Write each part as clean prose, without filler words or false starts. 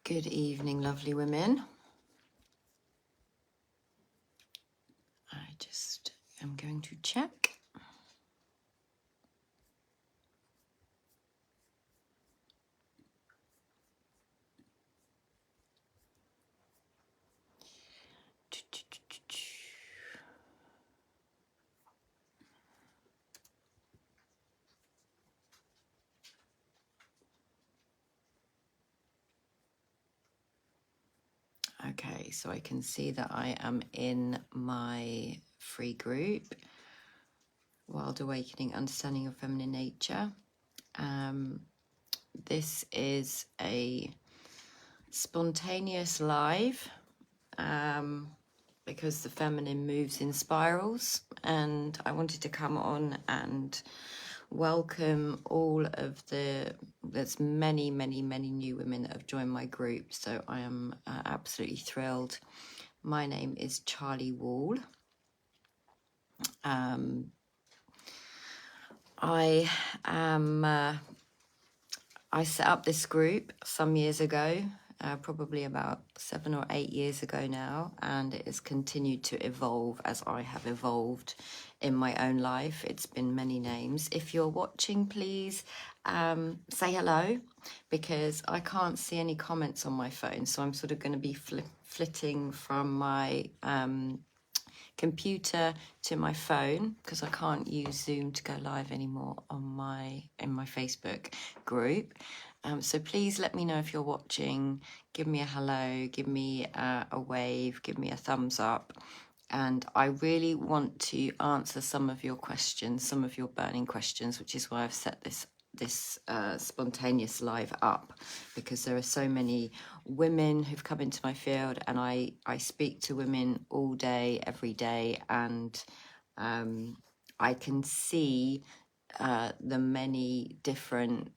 Good evening, lovely women. I just am going to check. Okay, so I can see that I am in my free group, Wild Awakening, Understanding of Feminine Nature. This is a spontaneous live because the feminine moves in spirals, and I wanted to come on and welcome all of there's many new women that have joined my group, so I am absolutely thrilled. My name is Charli Wall. I set up this group some years ago, probably about 7 or 8 years ago now, and it has continued to evolve as I have evolved in my own life. It's been many names. If you're watching, please say hello, because I can't see any comments on my phone, so I'm sort of going to be flitting from my computer to my phone, because I can't use Zoom to go live anymore on in my Facebook group. So please let me know if you're watching. Give me a hello, give me a wave, give me a thumbs up. And I really want to answer some of your questions, some of your burning questions, which is why I've set this spontaneous live up, because there are so many women who've come into my field, and I speak to women all day, every day, and I can see the many different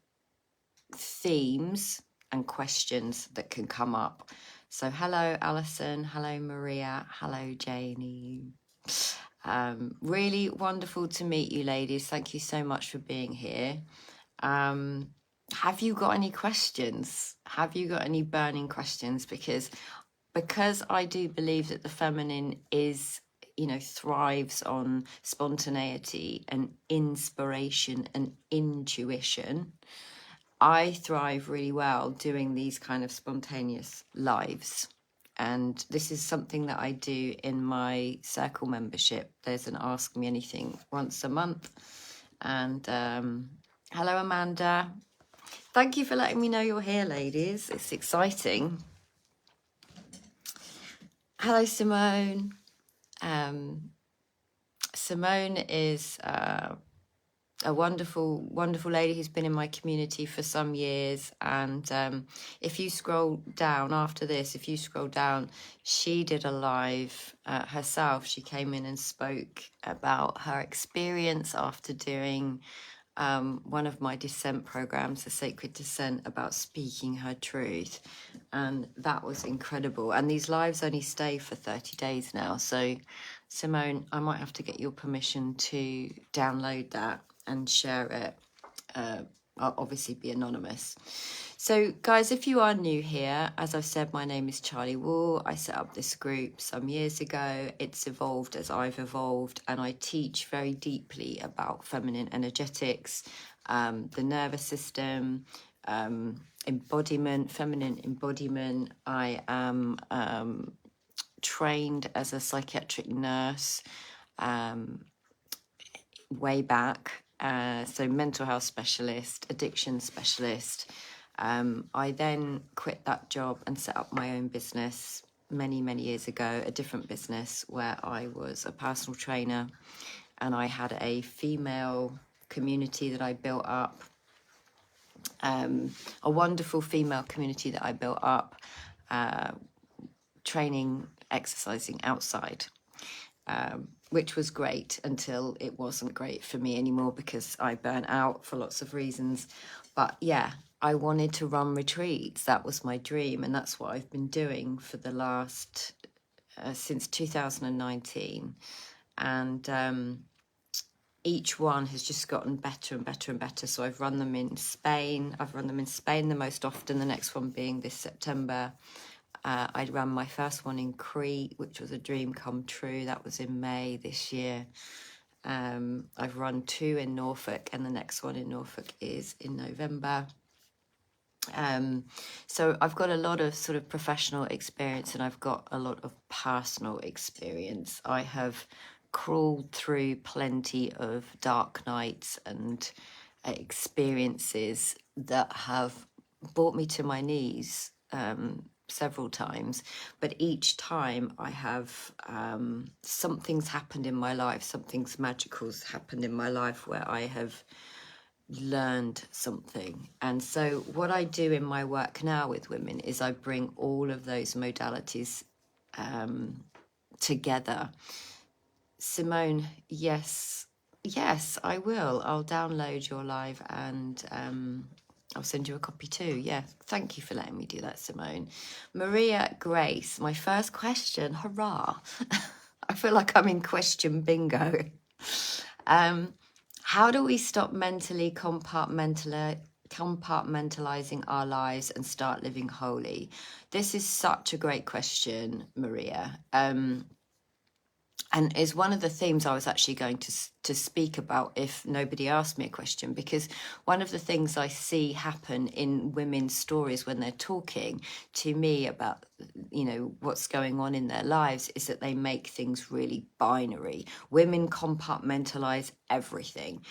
themes and questions that can come up. So hello Alison, hello Maria, hello Janie. Really wonderful to meet you, ladies. Thank you so much for being here. Have you got any questions? Have you got any burning questions? Because I do believe that the feminine is, thrives on spontaneity and inspiration and intuition. I thrive really well doing these kind of spontaneous lives. And this is something that I do in my circle membership. There's an Ask Me Anything once a month. And hello, Amanda. Thank you for letting me know you're here, ladies. It's exciting. Hello, Simone. Simone is a wonderful lady who's been in my community for some years. And if you scroll down after this, she did a live herself. She came in and spoke about her experience after doing one of my descent programs, the Sacred Descent, about speaking her truth. And that was incredible. And these lives only stay for 30 days now. So Simone, I might have to get your permission to download that and share it. I'll obviously be anonymous. So guys, if you are new here, as I've said, my name is Charli Wall. I set up this group some years ago. It's evolved as I've evolved, and I teach very deeply about feminine energetics, the nervous system, embodiment, feminine embodiment. I am trained as a psychiatric nurse way back. So mental health specialist, addiction specialist. I then quit that job and set up my own business many years ago, a different business where I was a personal trainer, and I had a female community that I built up, a wonderful female community that I built up, training, exercising outside. Which was great until it wasn't great for me anymore, because I burnt out for lots of reasons. But yeah, I wanted to run retreats. That was my dream, and that's what I've been doing for the last since 2019. And each one has just gotten better and better and better. So I've run them in Spain. I've run them in Spain the most often, the next one being this September. I ran my first one in Crete, which was a dream come true. That was in May this year. I've run 2 in Norfolk, and the next one in Norfolk is in November. So I've got a lot of sort of professional experience, and I've got a lot of personal experience. I have crawled through plenty of dark nights and experiences that have brought me to my knees several times, but each time I have something's happened in my life, something's magical's happened in my life where I have learned something. And so what I do in my work now with women is I bring all of those modalities together. Simone, yes, I will. I'll download your live, and I'll send you a copy too. Yeah, thank you for letting me do that, Simone. Maria Grace, my first question, hurrah. I feel like I'm in question bingo. How do we stop mentally compartmentalizing our lives and start living wholly? This is such a great question, Maria. And is one of the themes I was actually going to speak about if nobody asked me a question, because one of the things I see happen in women's stories when they're talking to me about, you know, what's going on in their lives is that they make things really binary. Women compartmentalize everything.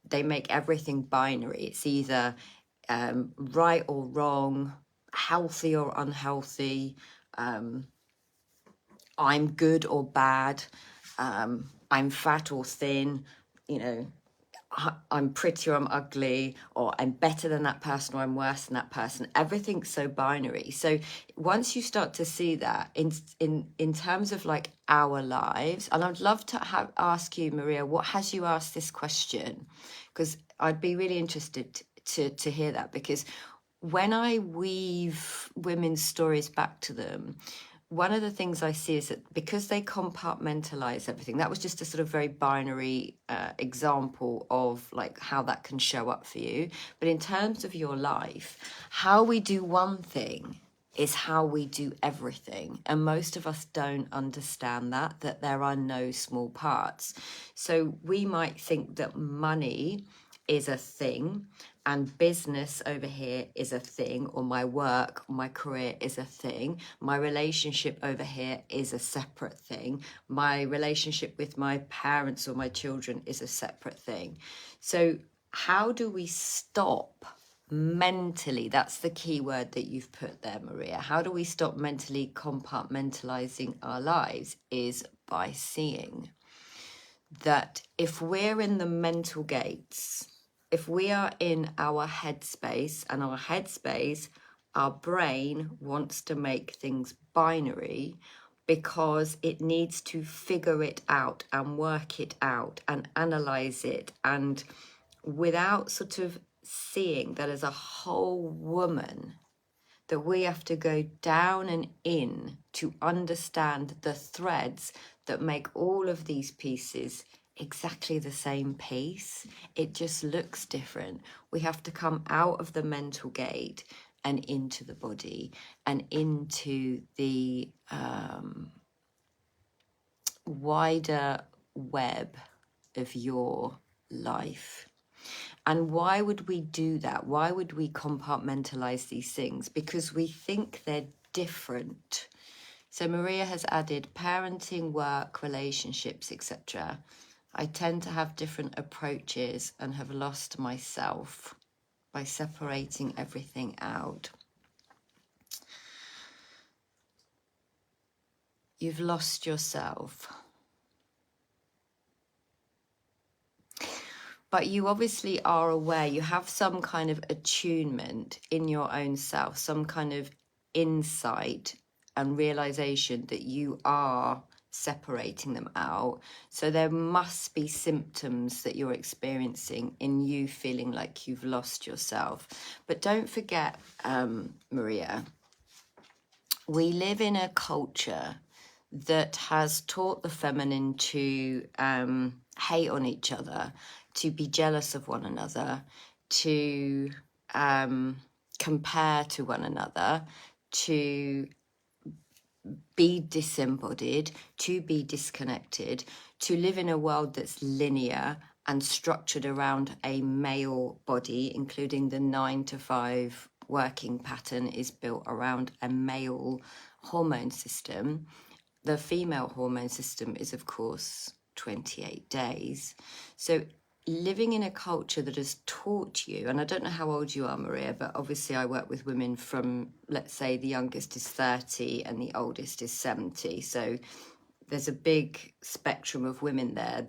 They make everything binary. It's either right or wrong, healthy or unhealthy, I'm good or bad, I'm fat or thin, you know, I'm pretty or I'm ugly, or I'm better than that person or I'm worse than that person. Everything's so binary. So once you start to see that in terms of like our lives, and I'd love to ask you, Maria, what has you asked this question? Because I'd be really interested to hear that, because when I weave women's stories back to them, one of the things I see is that because they compartmentalize everything, that was just a sort of very binary example of like how that can show up for you. But in terms of your life, how we do one thing is how we do everything. And most of us don't understand that there are no small parts. So we might think that money is a thing, and business over here is a thing, or my work, my career is a thing. My relationship over here is a separate thing. My relationship with my parents or my children is a separate thing. So how do we stop mentally? That's the key word that you've put there, Maria. How do we stop mentally compartmentalizing our lives? Is by seeing that if we're in the mental gates, if we are in our headspace, and our headspace, our brain wants to make things binary because it needs to figure it out and work it out and analyze it, and without sort of seeing that as a whole woman, that we have to go down and in to understand the threads that make all of these pieces exactly the same piece. It just looks different. We have to come out of the mental gate and into the body and into the wider web of your life. And why would we do that? Why would we compartmentalize these things? Because we think they're different. So Maria has added parenting, work, relationships, etc. I tend to have different approaches and have lost myself by separating everything out. You've lost yourself. But you obviously are aware, you have some kind of attunement in your own self, some kind of insight and realization that you are separating them out. So there must be symptoms that you're experiencing in you feeling like you've lost yourself. But don't forget, Maria, we live in a culture that has taught the feminine to hate on each other, to be jealous of one another, to compare to one another, to be disembodied, to be disconnected, to live in a world that's linear and structured around a male body, including the 9 to 5 working pattern is built around a male hormone system. The female hormone system is, of course, 28 days. So living in a culture that has taught you, and I don't know how old you are, Maria, but obviously I work with women from, let's say, the youngest is 30 and the oldest is 70. So there's a big spectrum of women there.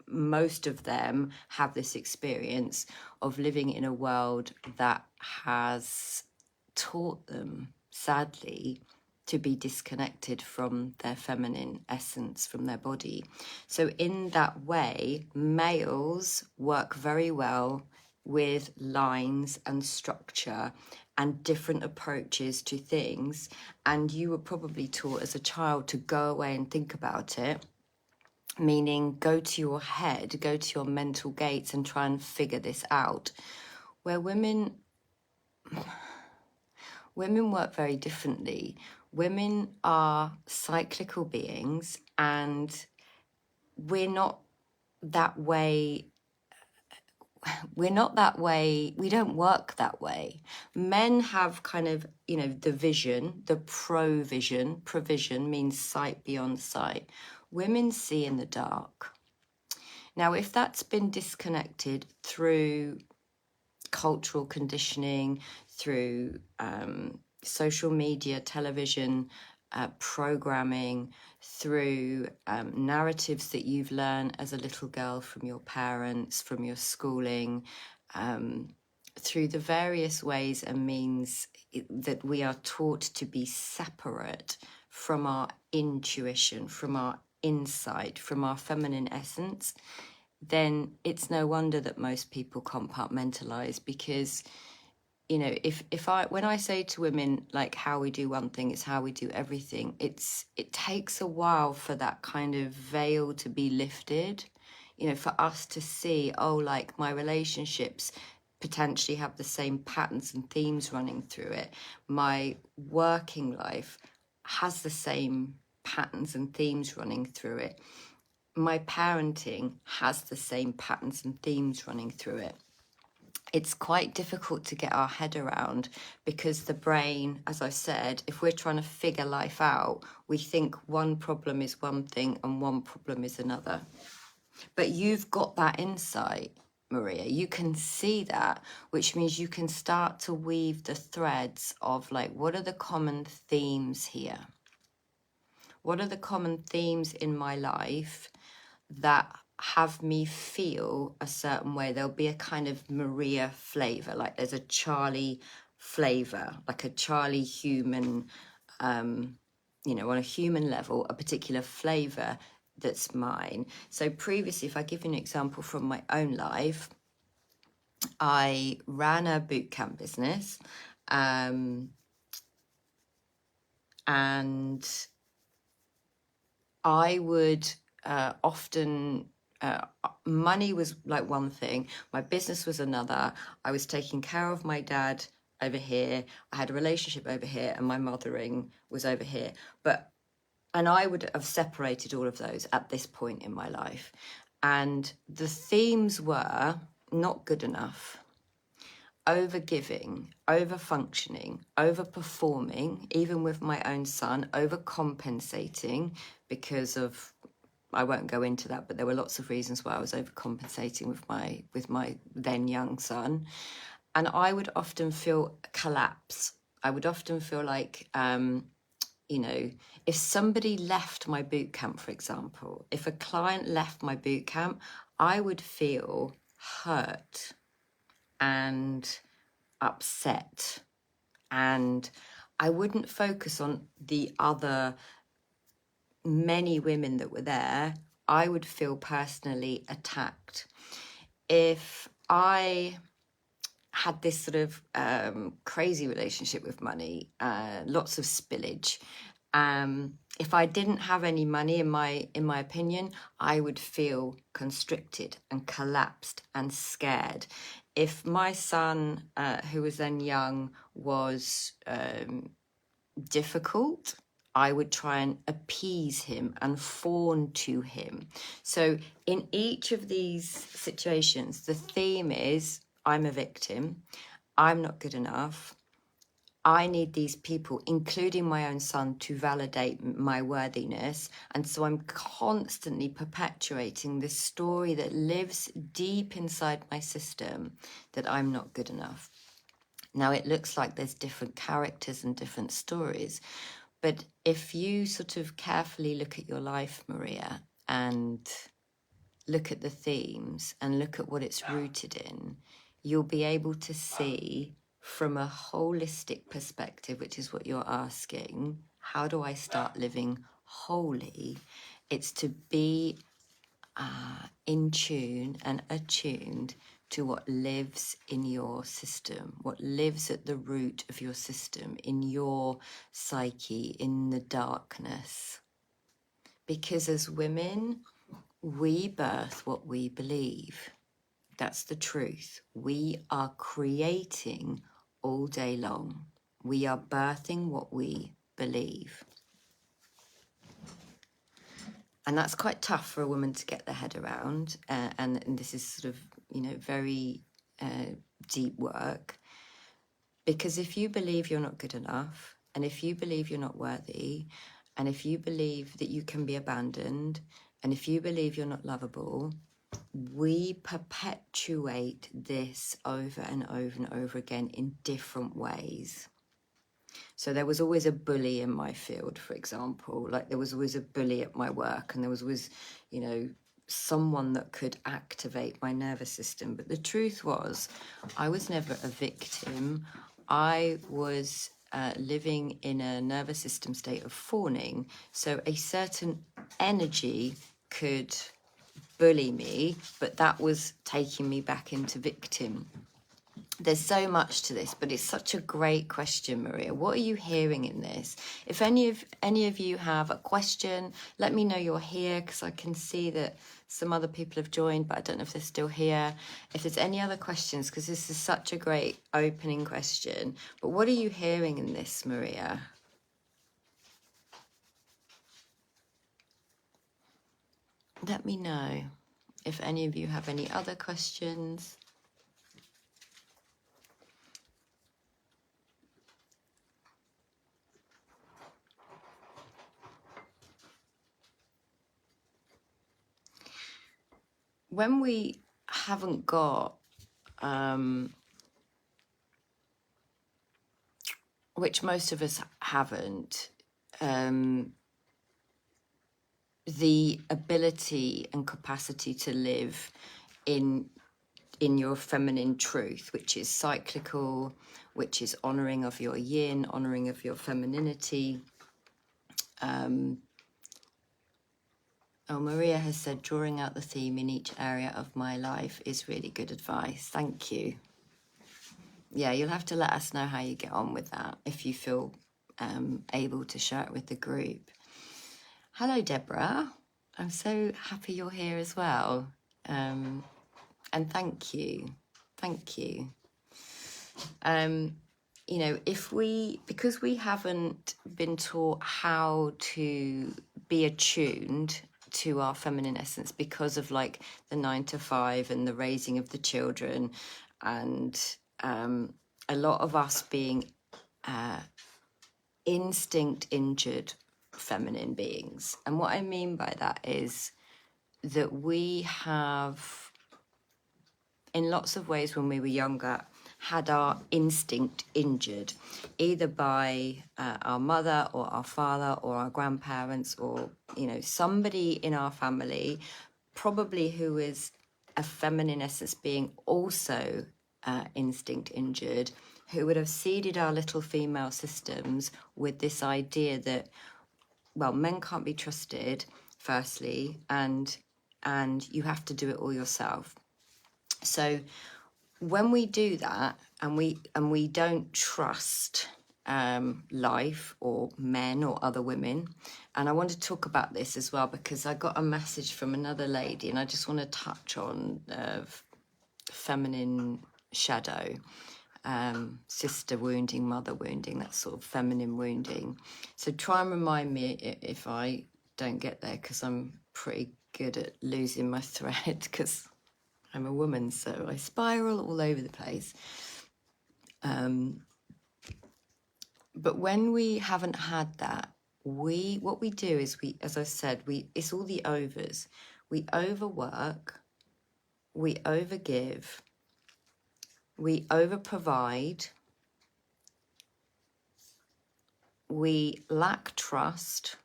Most of them have this experience of living in a world that has taught them, sadly, to be disconnected from their feminine essence, from their body. So in that way, males work very well with lines and structure and different approaches to things. And you were probably taught as a child to go away and think about it, meaning go to your head, go to your mental gates and try and figure this out. Where women work very differently. Women are cyclical beings, and we're not that way. We don't work that way. Men have kind of, the vision, the provision. Provision means sight beyond sight. Women see in the dark. Now, if that's been disconnected through cultural conditioning, through social media, television, programming, through narratives that you've learned as a little girl from your parents, from your schooling, through the various ways and means that we are taught to be separate from our intuition, from our insight, from our feminine essence, then it's no wonder that most people compartmentalize. Because when I say to women, like, how we do one thing is how we do everything, it takes a while for that kind of veil to be lifted, for us to see, oh, like, my relationships potentially have the same patterns and themes running through it. My working life has the same patterns and themes running through it. My parenting has the same patterns and themes running through it. It's quite difficult to get our head around, because the brain, as I said, if we're trying to figure life out, we think one problem is one thing and one problem is another. But you've got that insight, Maria. You can see that, which means you can start to weave the threads of, like, what are the common themes here? What are the common themes in my life that have me feel a certain way? There'll be a kind of Maria flavor, like there's a Charli flavor, like a Charli human, on a human level, a particular flavor that's mine. So previously, if I give you an example from my own life, I ran a bootcamp business, and I would often, money was like one thing, my business was another. I was taking care of my dad over here, I had a relationship over here, and my mothering was over here. And I would have separated all of those at this point in my life. And the themes were not good enough, over-giving, over-functioning, over-performing, even with my own son, over-compensating because of, I won't go into that, but there were lots of reasons why I was overcompensating with my then young son. And I would often feel collapse. I would often feel like, if somebody left my boot camp, for example, if a client left my boot camp, I would feel hurt and upset, and I wouldn't focus on the other many women that were there. I would feel personally attacked. If I had this sort of crazy relationship with money, lots of spillage, If I didn't have any money, in my opinion, I would feel constricted and collapsed and scared. If my son, who was then young, was difficult, I would try and appease him and fawn to him. So in each of these situations, the theme is I'm a victim, I'm not good enough, I need these people, including my own son, to validate my worthiness. And so I'm constantly perpetuating this story that lives deep inside my system that I'm not good enough. Now, it looks like there's different characters and different stories, but if you sort of carefully look at your life, Maria, and look at the themes and look at what it's rooted in, you'll be able to see from a holistic perspective, which is what you're asking, how do I start living wholly? It's to be in tune and attuned to what lives in your system, what lives at the root of your system, in your psyche, in the darkness. Because as women, we birth what we believe. That's the truth. We are creating all day long. We are birthing what we believe. And that's quite tough for a woman to get their head around. And this is sort of, very deep work. Because if you believe you're not good enough, and if you believe you're not worthy, and if you believe that you can be abandoned, and if you believe you're not lovable, we perpetuate this over and over and over again in different ways. So there was always a bully in my field, for example, like there was always a bully at my work, and there was always, someone that could activate my nervous system. But the truth was, I was never a victim. I was living in a nervous system state of fawning. So a certain energy could bully me, but that was taking me back into victim. There's so much to this, but it's such a great question, Maria. What are you hearing in this? If any of you have a question, let me know you're here, because I can see that some other people have joined, but I don't know if they're still here. If there's any other questions, because this is such a great opening question. But what are you hearing in this, Maria? Let me know if any of you have any other questions. When we haven't got, which most of us haven't, the ability and capacity to live in your feminine truth, which is cyclical, which is honoring of your yin, honoring of your femininity. Oh, Maria has said, drawing out the theme in each area of my life is really good advice. Thank you. Yeah, you'll have to let us know how you get on with that, if you feel able to share it with the group. Hello, Deborah. I'm so happy you're here as well. And thank you. Thank you. Because we haven't been taught how to be attuned to our feminine essence, because of like the 9 to 5 and the raising of the children, and a lot of us being instinct injured feminine beings. And what I mean by that is that we have, in lots of ways when we were younger, had our instinct injured, either by our mother or our father or our grandparents, or somebody in our family, probably who is a feminine essence being, also instinct injured, who would have seeded our little female systems with this idea that, well, men can't be trusted, firstly, and you have to do it all yourself. So when we do that, and we don't trust life, or men or other women. And I want to talk about this as well because I got a message from another lady, and I just want to touch on feminine shadow, sister wounding, mother wounding, that sort of feminine wounding. So try and remind me if I don't get there, because I'm pretty good at losing my thread because I'm a woman, so I spiral all over the place. But when we haven't had that, what we do is as I said, it's all the overs. We overwork, we overgive, we overprovide, we lack trust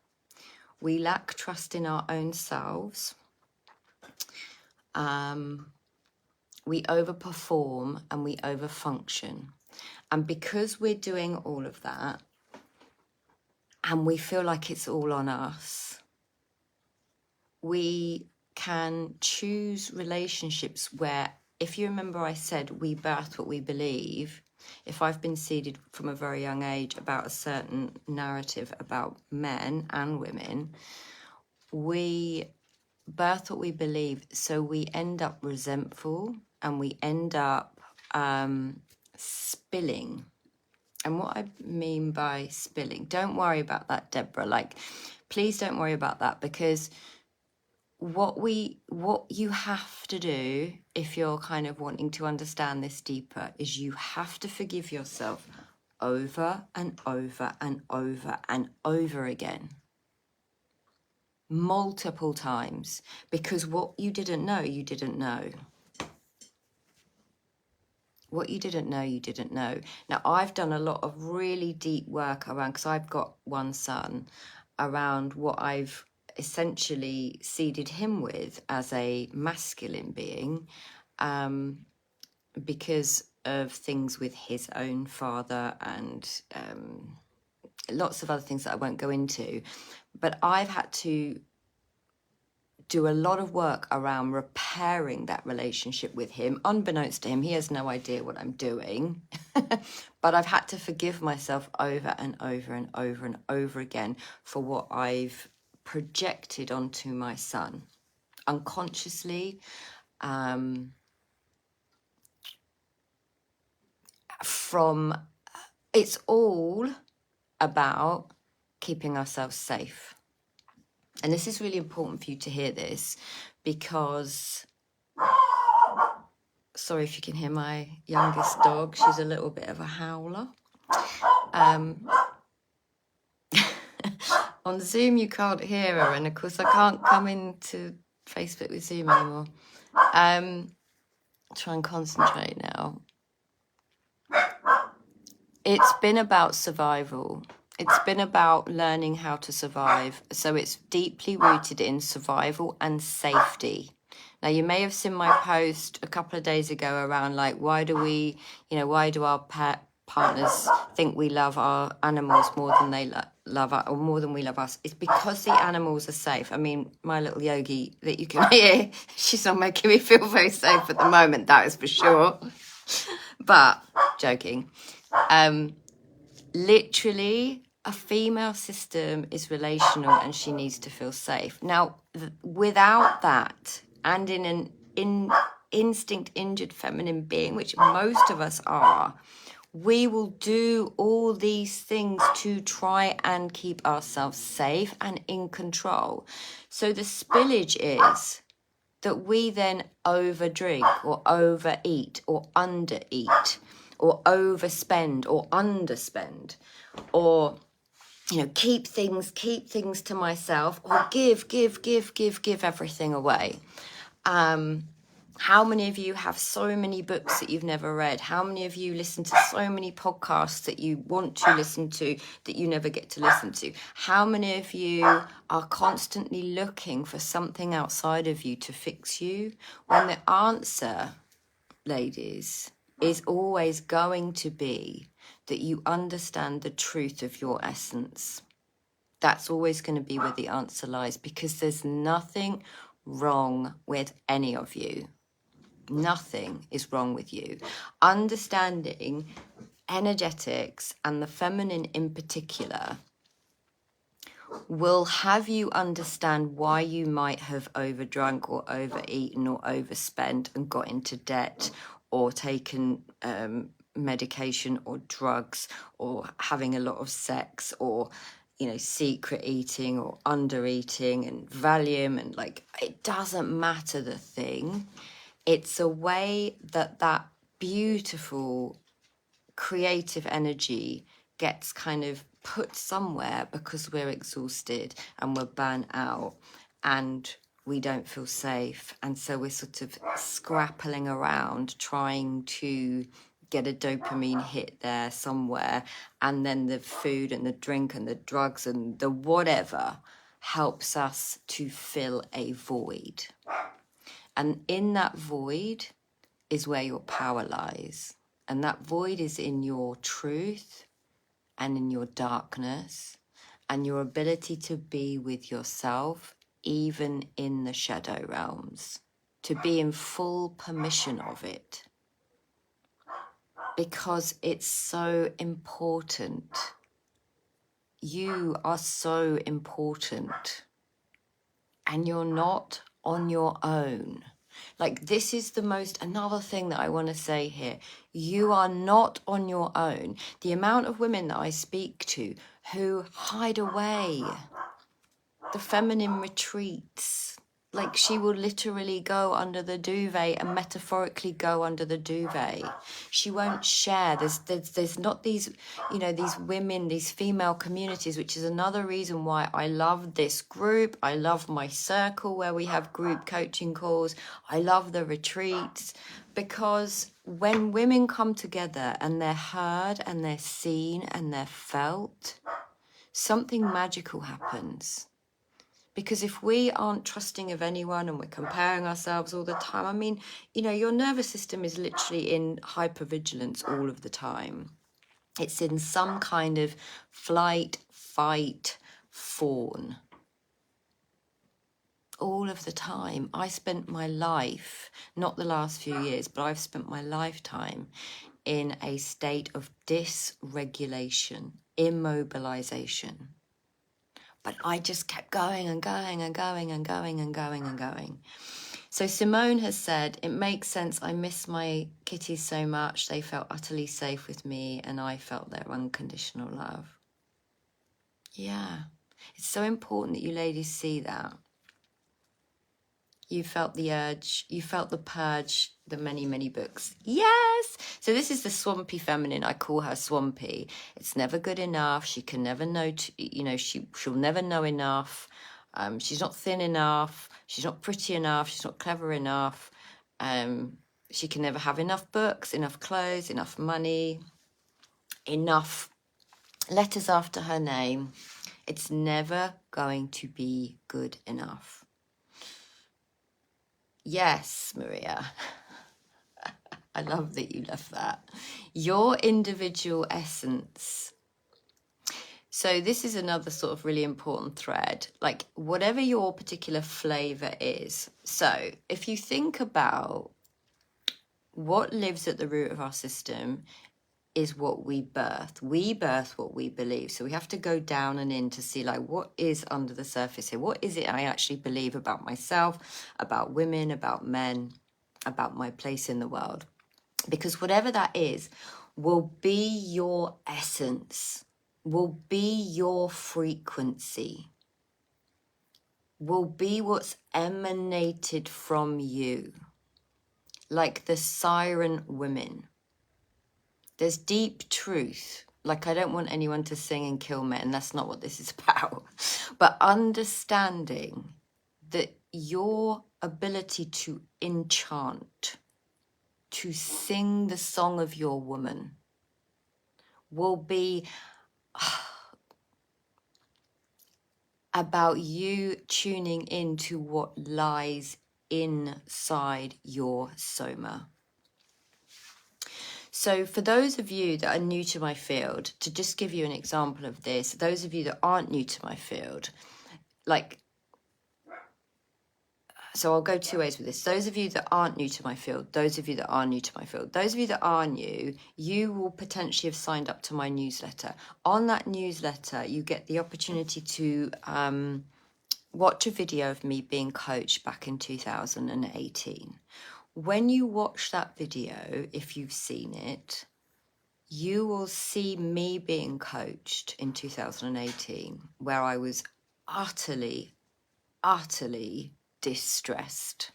in our own selves, we overperform, and we overfunction. And because we're doing all of that, and we feel like it's all on us, we can choose relationships where, if you remember I said we birth what we believe. If I've been seeded from a very young age about a certain narrative about men and women, we birth what we believe, so we end up resentful, and we end up spilling. And what I mean by spilling, don't worry about that, Deborah. Like, please don't worry about that, because what you have to do, if you're kind of wanting to understand this deeper, is you have to forgive yourself over and over and over and over again, multiple times, because what you didn't know, you didn't know. What you didn't know, you didn't know. Now, I've done a lot of really deep work around, because I've got one son, around what I've essentially seeded him with as a masculine being, because of things with his own father and lots of other things that I won't go into. But I've had to do a lot of work around repairing that relationship with him. Unbeknownst to him, he has no idea what I'm doing. But I've had to forgive myself over and over and over and over again for what I've projected onto my son unconsciously. It's all about keeping ourselves safe. And this is really important for you to hear this, because, sorry if you can hear my youngest dog, she's a little bit of a howler. On Zoom you can't hear her, and of course I can't come into Facebook with Zoom anymore. Try and concentrate now. It's been about survival. It's been about learning how to survive. So it's deeply rooted in survival and safety. Now, you may have seen my post a couple of days ago around, like, why do our pet partners think we love our animals more than they love us, or more than we love us? It's because the animals are safe. I mean, my little Yogi that you can hear, she's not making me feel very safe at the moment, that is for sure. But, joking. Literally, a female system is relational, and she needs to feel safe. Now, without that, and in an instinct injured feminine being, which most of us are, we will do all these things to try and keep ourselves safe and in control. So the spillage is that we then overdrink or overeat or undereat or overspend or underspend, or keep things to myself, or give everything away. How many of you have so many books that you've never read? How many of you listen to so many podcasts that you want to listen to that you never get to listen to? How many of you are constantly looking for something outside of you to fix you, when the answer, ladies, is always going to be that you understand the truth of your essence? That's always going to be where the answer lies, because there's nothing wrong with any of you. Nothing is wrong with you. Understanding energetics and the feminine in particular will have you understand why you might have overdrunk or overeaten or overspent and got into debt or taken medication or drugs or having a lot of sex or, you know, secret eating or under eating and Valium, and like, it doesn't matter the thing. It's a way that that beautiful creative energy gets kind of put somewhere because we're exhausted and we're burnt out and we don't feel safe. And so we're sort of scrappling around trying to get a dopamine hit there somewhere. And then the food and the drink and the drugs and the whatever helps us to fill a void. And in that void is where your power lies. And that void is in your truth and in your darkness and your ability to be with yourself, even in the shadow realms, to be in full permission of it. Because it's so important. You are so important. And you're not on your own. Like, this is the most, another thing that I want to say here. You are not on your own. The amount of women that I speak to who hide away, the feminine retreats, like she will literally go under the duvet and metaphorically go under the duvet. She won't share. There's not these, you know, these women, these female communities, which is another reason why I love this group. I love my circle where we have group coaching calls. I love the retreats, because when women come together and they're heard and they're seen and they're felt, something magical happens. Because if we aren't trusting of anyone and we're comparing ourselves all the time, I mean, you know, your nervous system is literally in hypervigilance all of the time. It's in some kind of flight, fight, fawn. All of the time. I spent my life, not the last few years, but I've spent my lifetime in a state of dysregulation, immobilization. But I just kept going and going and going and going and going and going. So Simone has said, it makes sense. I miss my kitties so much. They felt utterly safe with me and I felt their unconditional love. Yeah. It's so important that you ladies see that. You felt the urge, you felt the purge, the many, many books. Yes! So this is the swampy feminine. I call her swampy. It's never good enough. She can never know, she'll never know enough. She's not thin enough. She's not pretty enough. She's not clever enough. She can never have enough books, enough clothes, enough money, enough letters after her name. It's never going to be good enough. Yes, Maria. I love that you love that. Your individual essence. So this is another sort of really important thread, like whatever your particular flavor is. So if you think about what lives at the root of our system is what we birth. We birth what we believe. So we have to go down and in to see, like, what is under the surface here? What is it I actually believe about myself, about women, about men, about my place in the world? Because whatever that is will be your essence, will be your frequency, will be what's emanated from you, like the siren women. There's deep truth. Like, I don't want anyone to sing and kill men. That's not what this is about. But understanding that your ability to enchant, to sing the song of your woman, will be about you tuning into what lies inside your soma. So for those of you that are new to my field, to just give you an example of this, those of you that aren't new to my field, like So I'll go two ways with this. Those of you that aren't new to my field, those of you that are new to my field, those of you that are new, you will potentially have signed up to my newsletter. On that newsletter, you get the opportunity to watch a video of me being coached back in 2018. When you watch that video, if you've seen it, you will see me being coached in 2018, where I was utterly distressed.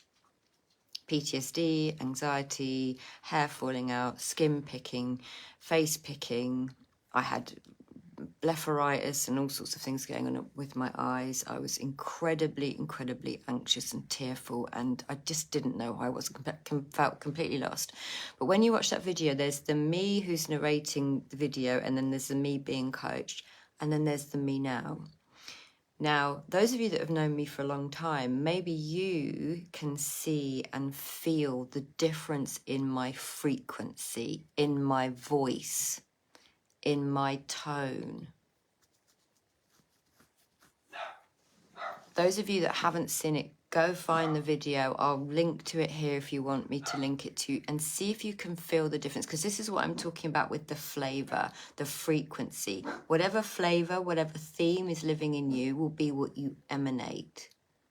PTSD, anxiety, hair falling out, skin picking, face picking. I had blepharitis and all sorts of things going on with my eyes. I was incredibly anxious and tearful, and I just didn't know who I was, felt completely lost. But when you watch that video, there's the me who's narrating the video, and then there's the me being coached, and then there's the me now. Now, those of you that have known me for a long time, maybe you can see and feel the difference in my frequency, in my voice, in my tone. Those of you that haven't seen it, go find the video. I'll link to it here if you want me to link it to you, and see if you can feel the difference, because this is what I'm talking about with the flavor, the frequency. Whatever flavor, whatever theme is living in you will be what you emanate,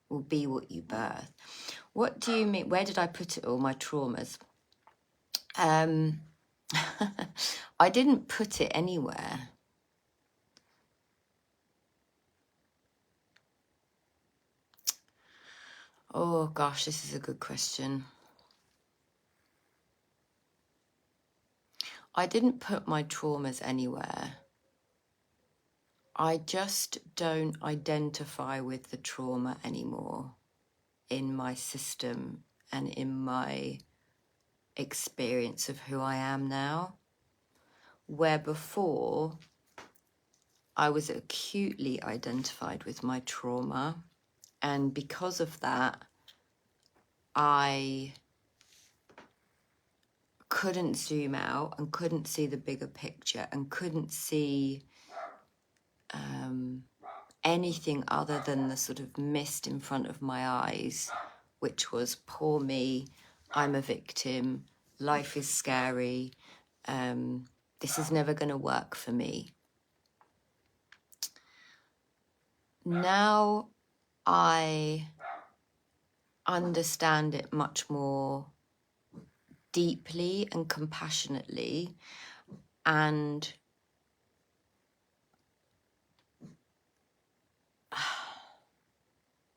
will be what you birth. What do you mean? Where did I put it all? My traumas. I didn't put it anywhere. Oh gosh, this is a good question. I didn't put my traumas anywhere. I just don't identify with the trauma anymore in my system and in my experience of who I am now. Where before I was acutely identified with my trauma, and because of that, I couldn't zoom out and couldn't see the bigger picture and couldn't see anything other than the sort of mist in front of my eyes, which was poor me, I'm a victim, life is scary, this is never going to work for me. Now I understand it much more deeply and compassionately, and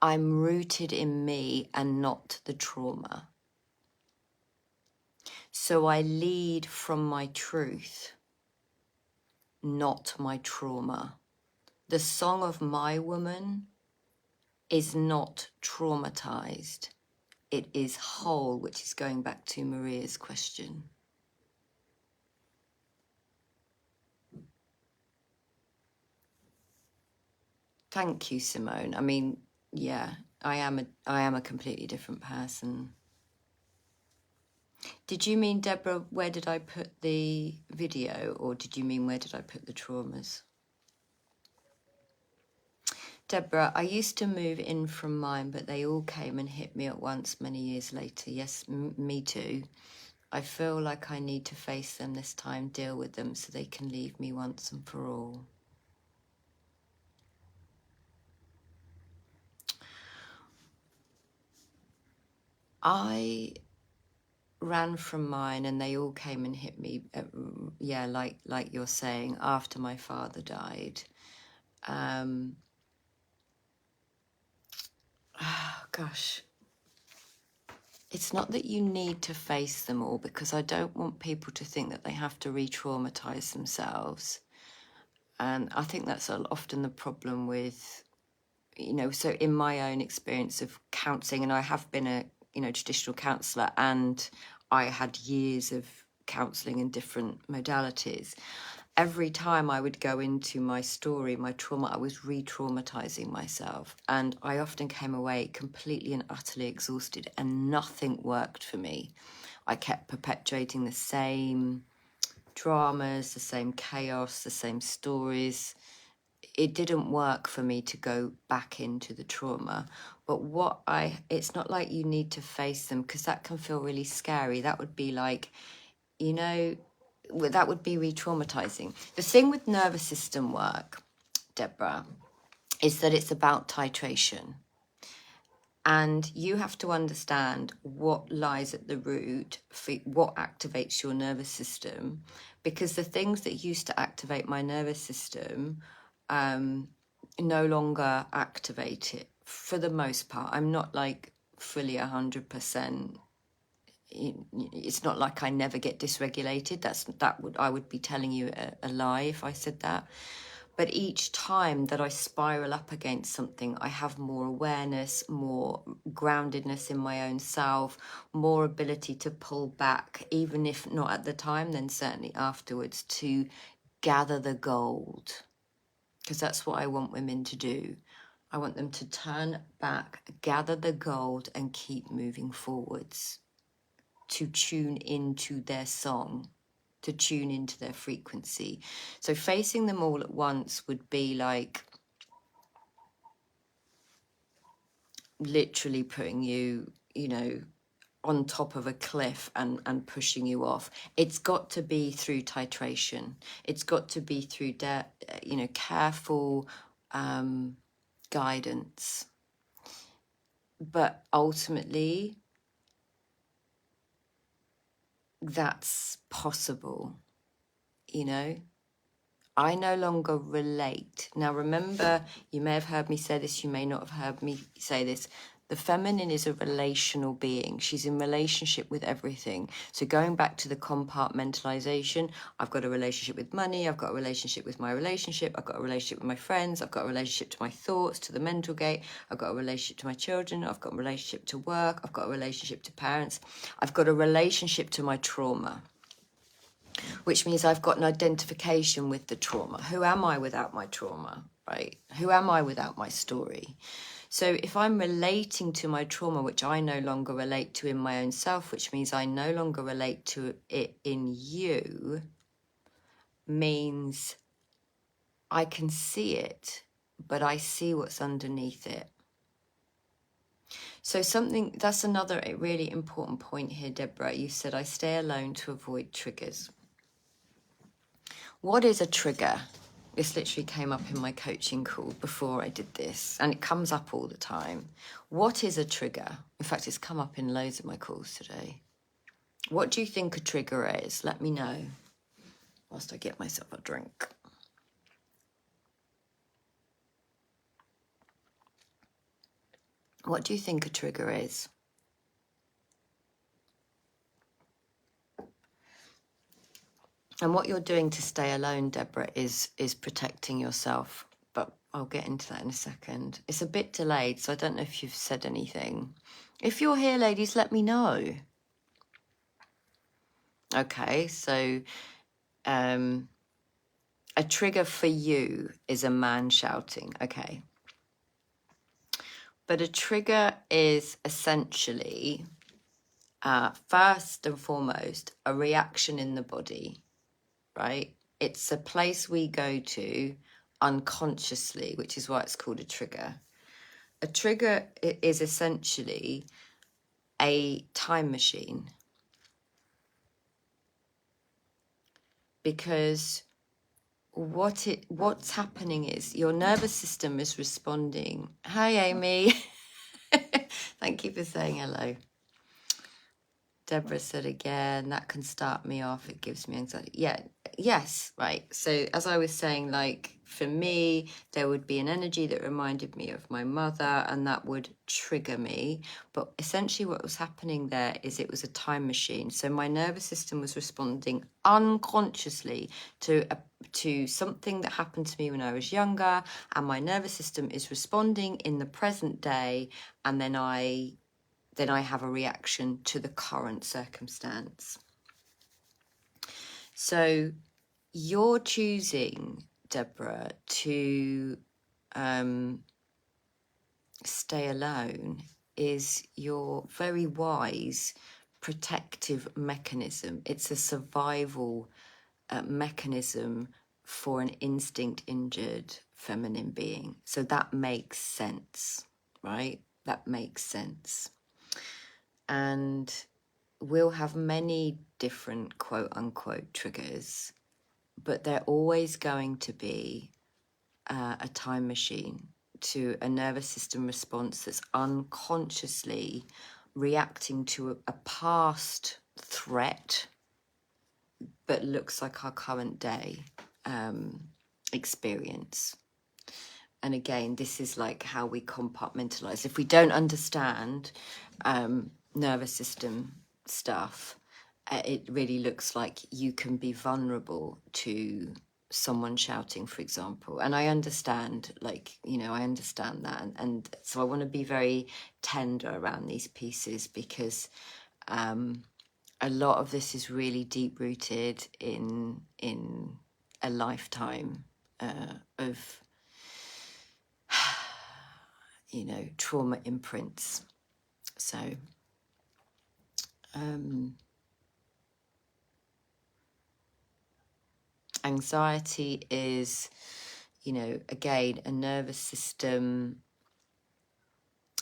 I'm rooted in me and not the trauma. So I lead from my truth, not my trauma. The song of my woman is not traumatized. It is whole, which is going back to Maria's question. Thank you, Simone. I mean, yeah, I am a completely different person. Did you mean, Deborah, where did I put the video, or did you mean where did I put the traumas? Deborah, I used to move in from mine, but they all came and hit me at once many years later. Yes, me too. I feel like I need to face them this time, deal with them so they can leave me once and for all. I ran from mine and they all came and hit me, yeah, like you're saying, after my father died. Oh, gosh. It's not that you need to face them all, because I don't want people to think that they have to re-traumatize themselves. And I think that's often the problem with, so in my own experience of counselling, and I have been a, traditional counsellor, and I had years of counselling in different modalities. Every time I would go into my story, my trauma, I was re-traumatizing myself. And I often came away completely and utterly exhausted, and nothing worked for me. I kept perpetuating the same dramas, the same chaos, the same stories. It didn't work for me to go back into the trauma. But it's not like you need to face them, because that can feel really scary. That would be like, you know, that would be re-traumatizing. The thing with nervous system work, Deborah, is that it's about titration. And you have to understand what lies at the root for what activates your nervous system, because the things that used to activate my nervous system no longer activate it for the most part. I'm not like fully 100%. It's not like I never get dysregulated. I would be telling you a lie if I said that. But each time that I spiral up against something, I have more awareness, more groundedness in my own self, more ability to pull back, even if not at the time, then certainly afterwards, to gather the gold. Because that's what I want women to do. I want them to turn back, gather the gold, and keep moving forwards, to tune into their song, to tune into their frequency. So facing them all at once would be like literally putting you, on top of a cliff and pushing you off. It's got to be through titration. It's got to be through, careful guidance. But ultimately, that's possible, I no longer relate. Now, remember, you may have heard me say this, you may not have heard me say this. The feminine is a relational being. She's in relationship with everything. So going back to the compartmentalization, I've got a relationship with money, I've got a relationship with my relationship, I've got a relationship with my friends, I've got a relationship to my thoughts, to the mental gate, I've got a relationship to my children, I've got a relationship to work, I've got a relationship to parents, I've got a relationship to my trauma, which means I've got an identification with the trauma. Who am I without my trauma, right? Who am I without my story? So if I'm relating to my trauma, which I no longer relate to in my own self, which means I no longer relate to it in you, means I can see it, but I see what's underneath it. So that's another really important point here, Deborah. You said I stay alone to avoid triggers. What is a trigger? This literally came up in my coaching call before I did this, and it comes up all the time. What is a trigger? In fact, it's come up in loads of my calls today. What do you think a trigger is? Let me know whilst I get myself a drink. What do you think a trigger is? And what you're doing to stay alone, Deborah, is protecting yourself. But I'll get into that in a second. It's a bit delayed, so I don't know if you've said anything. If you're here, ladies, let me know. Okay, so a trigger for you is a man shouting. Okay. But a trigger is essentially, first and foremost, a reaction in the body, right? It's a place we go to unconsciously, which is why it's called a trigger. A trigger is essentially a time machine, because what's happening is your nervous system is responding. Hi, Amy. Thank you for saying hello. Deborah said again, that can start me off. It gives me anxiety. Yeah, yes, right. So as I was saying, like for me, there would be an energy that reminded me of my mother, and that would trigger me. But essentially what was happening there is it was a time machine. So my nervous system was responding unconsciously to something that happened to me when I was younger, and my nervous system is responding in the present day, and then I have a reaction to the current circumstance. So you're choosing, Deborah, to stay alone is your very wise protective mechanism. It's a survival mechanism for an instinct injured feminine being. So that makes sense, right? that makes sense. And we'll have many different quote unquote triggers, but they're always going to be a time machine to a nervous system response that's unconsciously reacting to a past threat, but looks like our current day experience. And again, this is like how we compartmentalize. If we don't understand nervous system stuff, it really looks like you can be vulnerable to someone shouting, for example. And I understand, like, you know, I understand that. And so I want to be very tender around these pieces, because a lot of this is really deep rooted in a lifetime of, you know, trauma imprints. So anxiety is, you know, again, a nervous system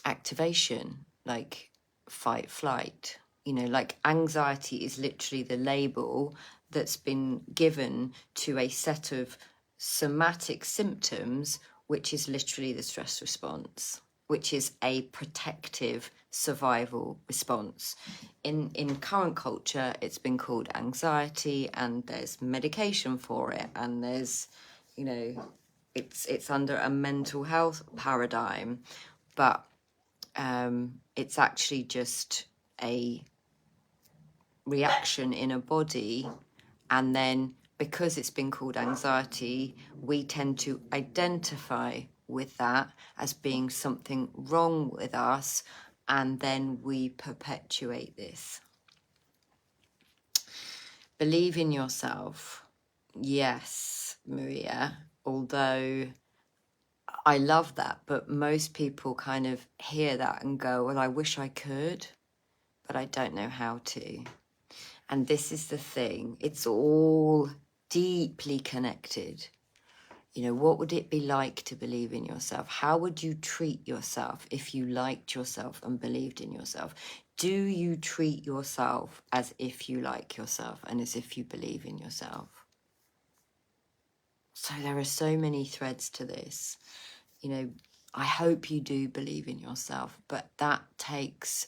activation, like fight, flight. You know, like anxiety is literally the label that's been given to a set of somatic symptoms, which is literally the stress response, which is a protective survival response. In current culture, it's been called anxiety, and there's medication for it, and there's, you know, it's under a mental health paradigm, but it's actually just a reaction in a body. And then because it's been called anxiety, we tend to identify with that as being something wrong with us, and then we perpetuate this. Believe in yourself. Yes, Maria, although I love that, but most people kind of hear that and go, well, I wish I could, but I don't know how to. And this is the thing, it's all deeply connected. You know, what would it be like to believe in yourself? How would you treat yourself if you liked yourself and believed in yourself? Do you treat yourself as if you like yourself and as if you believe in yourself? So there are so many threads to this. You know, I hope you do believe in yourself, but that takes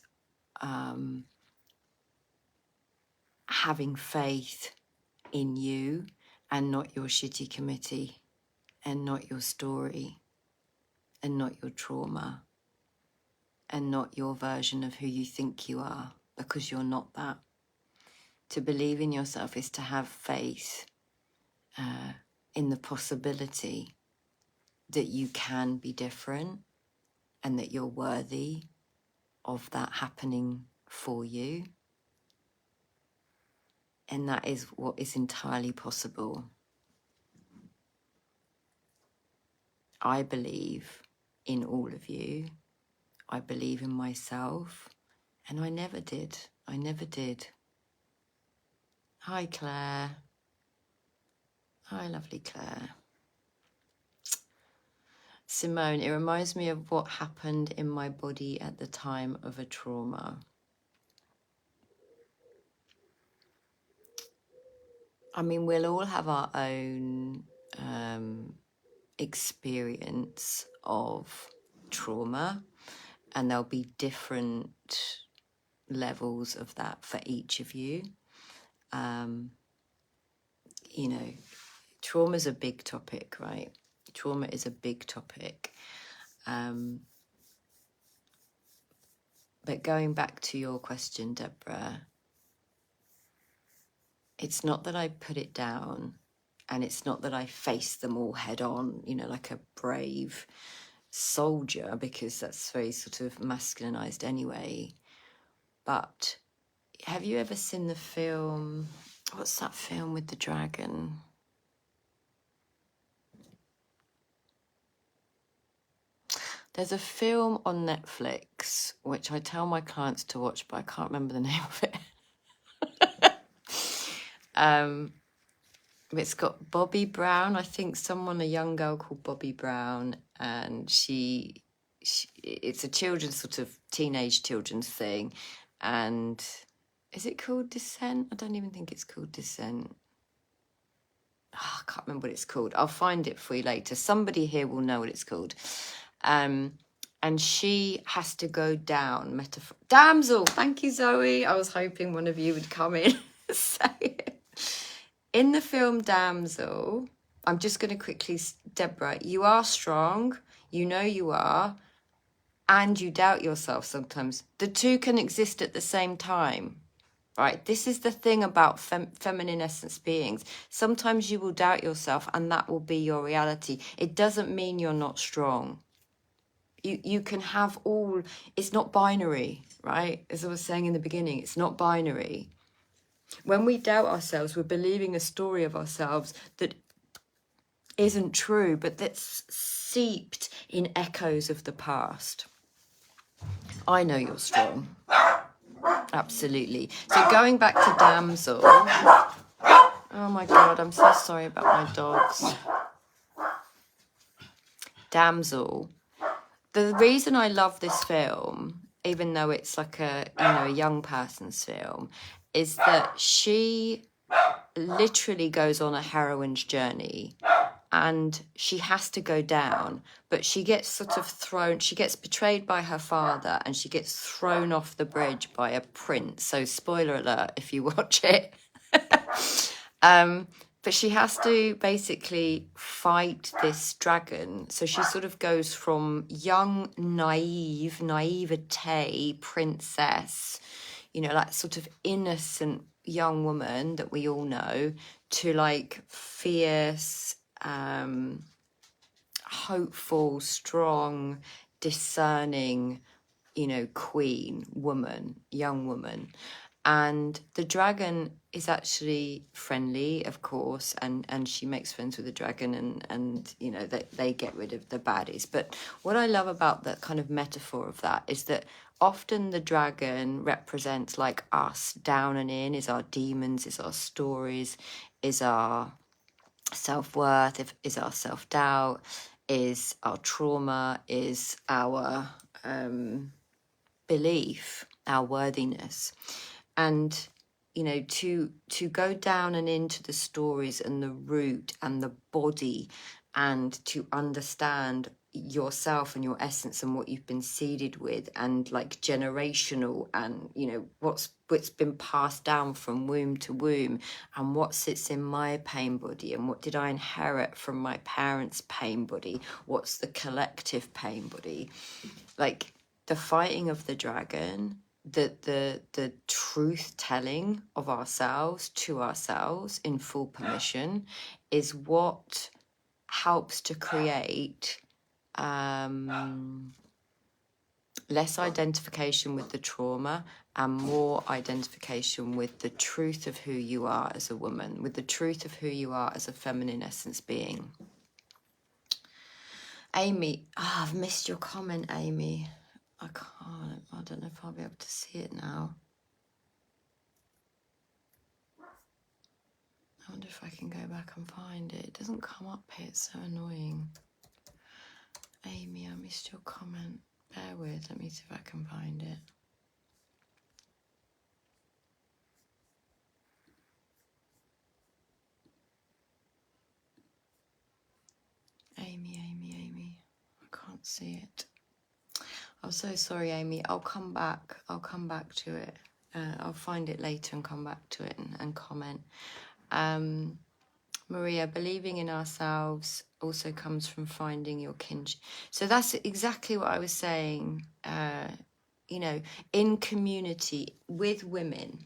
having faith in you and not your shitty committee and not your story and not your trauma and not your version of who you think you are, because you're not that. To believe in yourself is to have faith in the possibility that you can be different and that you're worthy of that happening for you. And that is what is entirely possible. I believe in all of you. I believe in myself. And I never did. I never did. Hi, Claire. Hi, lovely Claire. Simone, it reminds me of what happened in my body at the time of a trauma. I mean, we'll all have our own experience of trauma, and there'll be different levels of that for each of you. You know, trauma's a big topic, right? Trauma is a big topic. But going back to your question, Deborah, it's not that I put it down, and it's not that I face them all head on, you know, like a brave soldier, because that's very sort of masculinized anyway. But have you ever seen the film, what's that film with the dragon? There's a film on Netflix, which I tell my clients to watch, but I can't remember the name of it. It's got Bobby Brown, I think a young girl called Bobby Brown, and she it's a children's sort of teenage children's thing. And is it called Descent? I don't even think it's called Descent. Oh, I can't remember what it's called. I'll find it for you later. Somebody here will know what it's called. And she has to go down. Damsel, thank you, Zoe. I was hoping one of you would come in and say it. In the film Damsel, I'm just going to quickly, Deborah, you are strong. You know you are. And you doubt yourself sometimes. The two can exist at the same time. Right, this is the thing about feminine essence beings. Sometimes you will doubt yourself and that will be your reality. It doesn't mean you're not strong. You can have all, it's not binary, right? As I was saying in the beginning, it's not binary. When we doubt ourselves, we're believing a story of ourselves that isn't true, but that's seeped in echoes of the past. I know you're strong. Absolutely. So going back to Damsel. Oh my God, I'm so sorry about my dogs. Damsel. The reason I love this film, even though it's like a young person's film, is that she literally goes on a heroine's journey and she has to go down, but she gets sort of thrown, she gets betrayed by her father and she gets thrown off the bridge by a prince. So spoiler alert if you watch it. But she has to basically fight this dragon. So she sort of goes from young, naivete, princess, you know, like sort of innocent young woman that we all know, to like fierce, hopeful, strong, discerning, you know, queen, woman, young woman. And the dragon is actually friendly, of course, and she makes friends with the dragon and you know, they get rid of the baddies. But what I love about that kind of metaphor of that is that often the dragon represents like us, down and in, is our demons, is our stories, is our self-worth, is our self-doubt, is our trauma, is our belief, our worthiness. And you know, to go down and into the stories and the root and the body, and to understand yourself and your essence and what you've been seeded with, and like generational, and you know, what's been passed down from womb to womb, and what sits in my pain body, and what did I inherit from my parents' pain body, what's the collective pain body, like the fighting of the dragon, the truth telling of ourselves to ourselves in full permission is what helps to create less identification with the trauma and more identification with the truth of who you are as a woman, with the truth of who you are as a feminine essence being. Amy, I've missed your comment, Amy. I don't know if I'll be able to see it now. I wonder if I can go back and find it. It doesn't come up here, it's so annoying. Amy, I missed your comment. Bear with, let me see if I can find it. Amy, I can't see it. I'm so sorry, Amy. I'll come back to it. I'll find it later and come back to it and comment. Maria, believing in ourselves also comes from finding your kinship. So that's exactly what I was saying, you know, in community with women,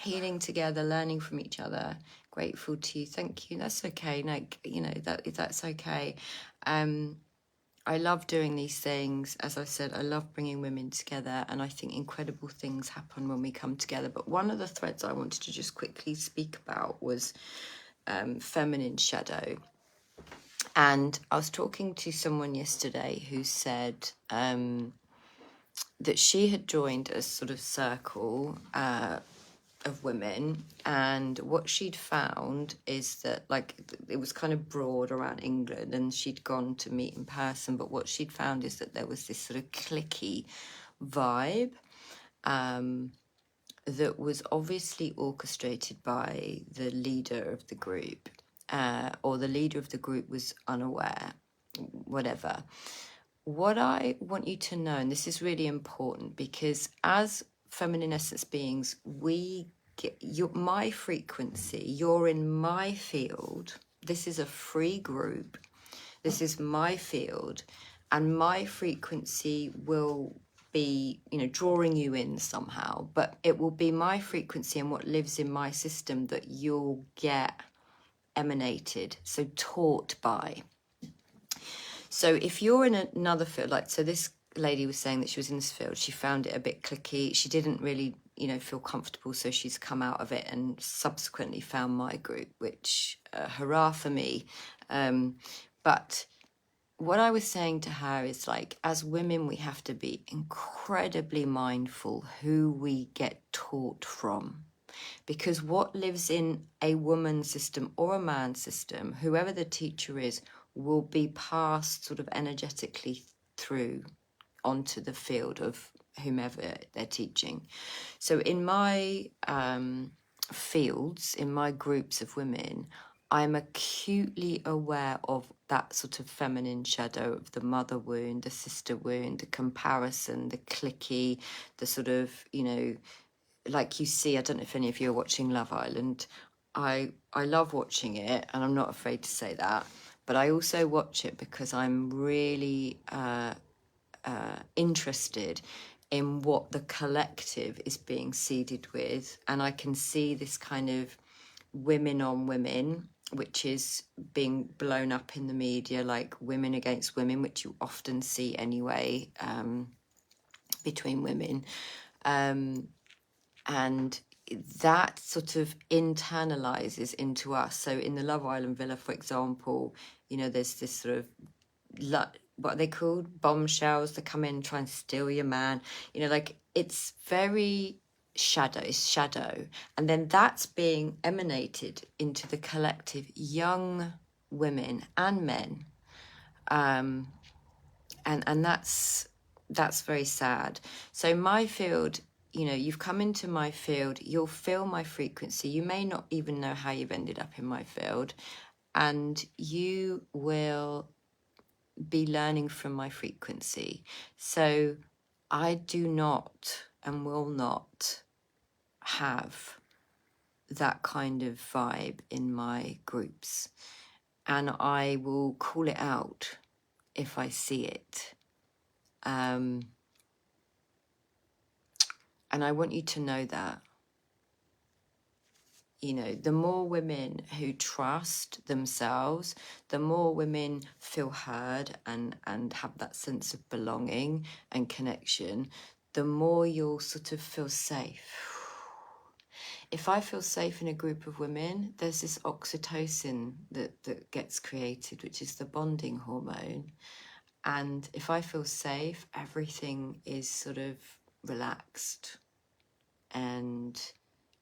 healing together, learning from each other, grateful to you. Thank you. That's okay. Like, you know, that's okay. I love doing these things. As I said, I love bringing women together, and I think incredible things happen when we come together. But one of the threads I wanted to just quickly speak about was feminine shadow. And I was talking to someone yesterday who said that she had joined a sort of circle of women, and what she'd found is that, like, it was kind of broad around England, and she'd gone to meet in person, but what she'd found is that there was this sort of cliquey vibe that was obviously orchestrated by the leader of the group, or the leader of the group was unaware, whatever. What I want you to know, and this is really important, because as feminine essence beings, we get my frequency, you're in my field. This is a free group. This is my field, and my frequency will be, drawing you in somehow, but it will be my frequency and what lives in my system that you'll get emanated, so taught by. So if you're in another field, like, so this lady was saying that she was in this field, she found it a bit cliquey, she didn't really, feel comfortable, so she's come out of it and subsequently found my group, which, hurrah for me. But what I was saying to her is, like, as women, we have to be incredibly mindful who we get taught from, because what lives in a woman's system or a man's system, whoever the teacher is, will be passed sort of energetically through onto the field of whomever they're teaching. So in my fields, in my groups of women, I'm acutely aware of that sort of feminine shadow of the mother wound, the sister wound, the comparison, the cliquey, the sort of, like you see, I don't know if any of you are watching Love Island. I love watching it, and I'm not afraid to say that. But I also watch it because I'm really interested in what the collective is being seeded with. And I can see this kind of women on women, which is being blown up in the media, like women against women, which you often see anyway, between women. And that sort of internalizes into us. So in the Love Island villa, for example, there's this sort of, what are they called? Bombshells that come in and try and steal your man. Like, it's very shadow. And then that's being emanated into the collective young women and men. And that's very sad. So my field, you've come into my field, you'll feel my frequency. You may not even know how you've ended up in my field, and you will be learning from my frequency. So I do not and will not have that kind of vibe in my groups, and I will call it out if I see it. And I want you to know that, the more women who trust themselves, the more women feel heard and have that sense of belonging and connection, the more you'll sort of feel safe. If I feel safe in a group of women, there's this oxytocin that gets created, which is the bonding hormone. And if I feel safe, everything is sort of relaxed, and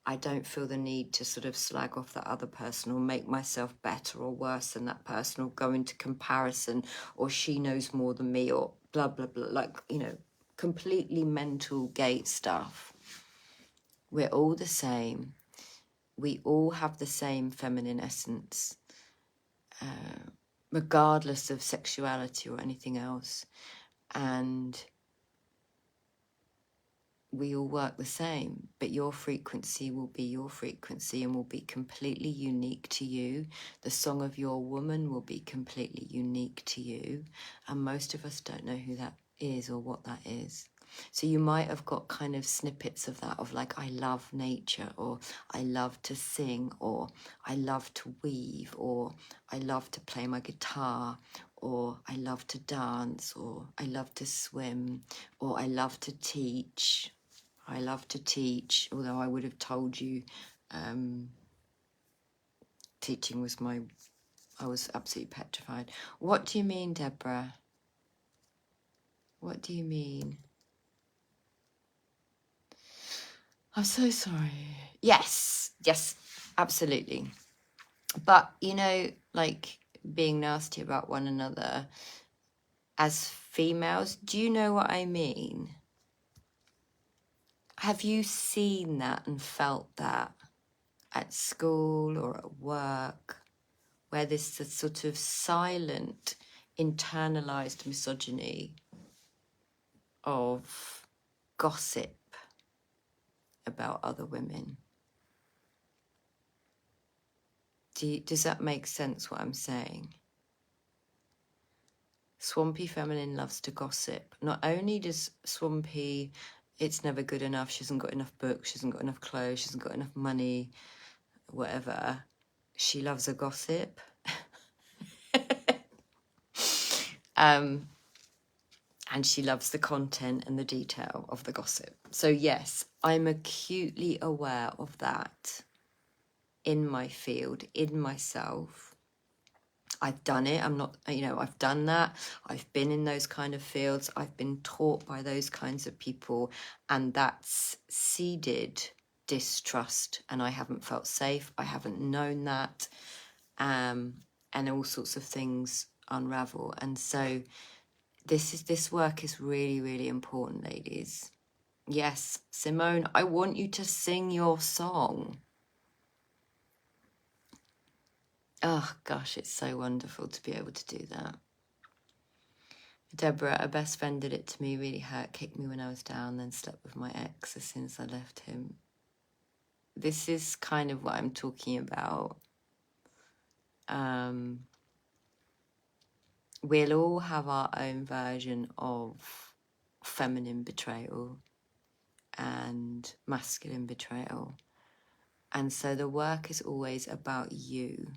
I don't feel the need to sort of slag off that other person or make myself better or worse than that person or go into comparison or she knows more than me or blah, blah, blah, like, completely mental gate stuff. We're all the same. We all have the same feminine essence, regardless of sexuality or anything else. And we all work the same, but your frequency will be your frequency and will be completely unique to you. The song of your woman will be completely unique to you. And most of us don't know who that is or what that is. So you might have got kind of snippets of that, of like, I love nature, or I love to sing, or I love to weave, or I love to play my guitar, or I love to dance, or I love to swim, or I love to teach. I love to teach, although I would have told you teaching was I was absolutely petrified. What do you mean, Deborah? What do you mean? I'm so sorry. Yes, absolutely. But, you know, like being nasty about one another as females, do you know what I mean? Have you seen that and felt that at school or at work, where there's a sort of silent, internalized misogyny of gossip about other women? Does that make sense what I'm saying? Swampy feminine loves to gossip. Not only does Swampy, it's never good enough, she hasn't got enough books, she hasn't got enough clothes, she hasn't got enough money, whatever, she loves a gossip. And she loves the content and the detail of the gossip. So yes, I'm acutely aware of that in my field, in myself. I've done it. I'm not, you know, I've done that. I've been in those kind of fields. I've been taught by those kinds of people, and that's seeded distrust, and I haven't felt safe. I haven't known that, and all sorts of things unravel. And so this work is really, really important, ladies. Yes, Simone, I want you to sing your song. Oh gosh, it's so wonderful to be able to do that. Deborah, a best friend did it to me, really hurt, kicked me when I was down, then slept with my ex as soon as I left him. This is kind of what I'm talking about. We'll all have our own version of feminine betrayal and masculine betrayal. And so the work is always about you.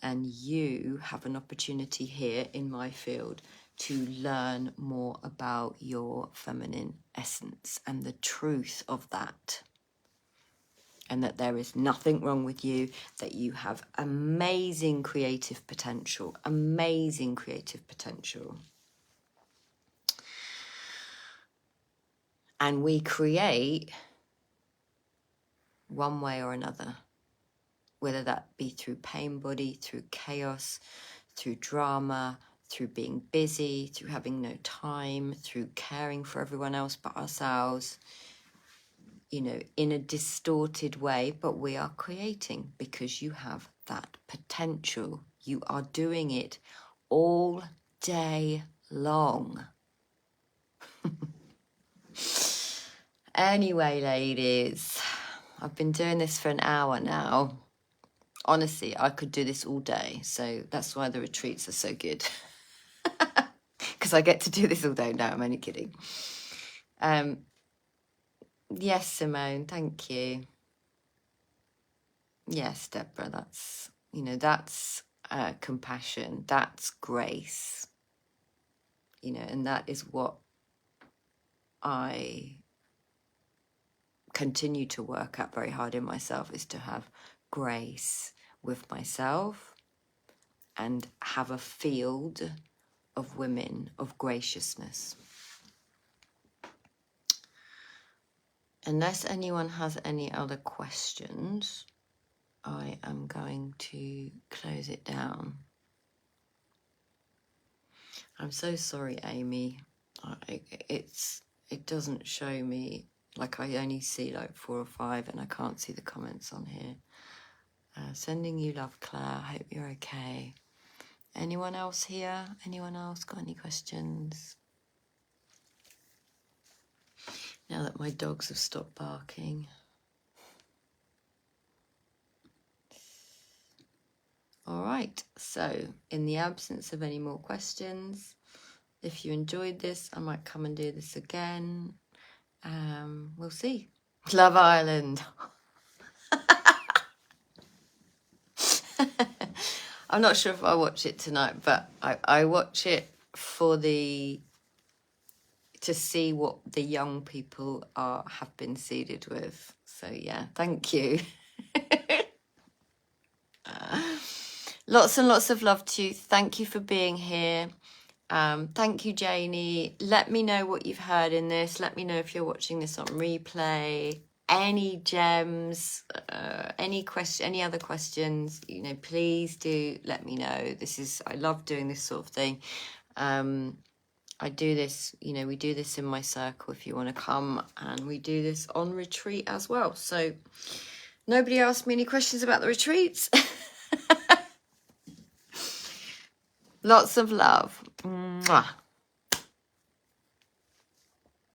And you have an opportunity here in my field to learn more about your feminine essence and the truth of that. And that there is nothing wrong with you, that you have amazing creative potential, amazing creative potential. And we create one way or another, whether that be through pain body, through chaos, through drama, through being busy, through having no time, through caring for everyone else but ourselves, you know, in a distorted way, but we are creating because you have that potential. You are doing it all day long. Anyway, ladies, I've been doing this for an hour now. Honestly, I could do this all day. So that's why the retreats are so good. Because I get to do this all day. No, I'm only kidding. Yes, Simone, thank you. Yes, Deborah, that's, you know, that's compassion. That's grace. You know, and that is what I continue to work at very hard in myself, is to have grace with myself and have a field of women of graciousness. Unless anyone has any other questions, I am going to close it down. I'm so sorry, Amy. It doesn't show me, like I only see like 4 or 5 and I can't see the comments on here. Sending you love, Claire. I hope you're okay. Anyone else here? Anyone else got any questions? Now that my dogs have stopped barking. All right, so in the absence of any more questions, if you enjoyed this, I might come and do this again. We'll see. Love Island. I'm not sure if I'll watch it tonight, but I watch it for to see what the young people have been seeded with. So yeah, thank you. Lots and lots of love to you. Thank you for being here. Thank you, Janie. Let me know what you've heard in this. Let me know if you're watching this on replay. Any gems, any other questions, you know, please do let me know. I love doing this sort of thing. I do this, you know, we do this in my circle if you want to come, and we do this on retreat as well. So nobody asked me any questions about the retreats. Lots of love. Mwah.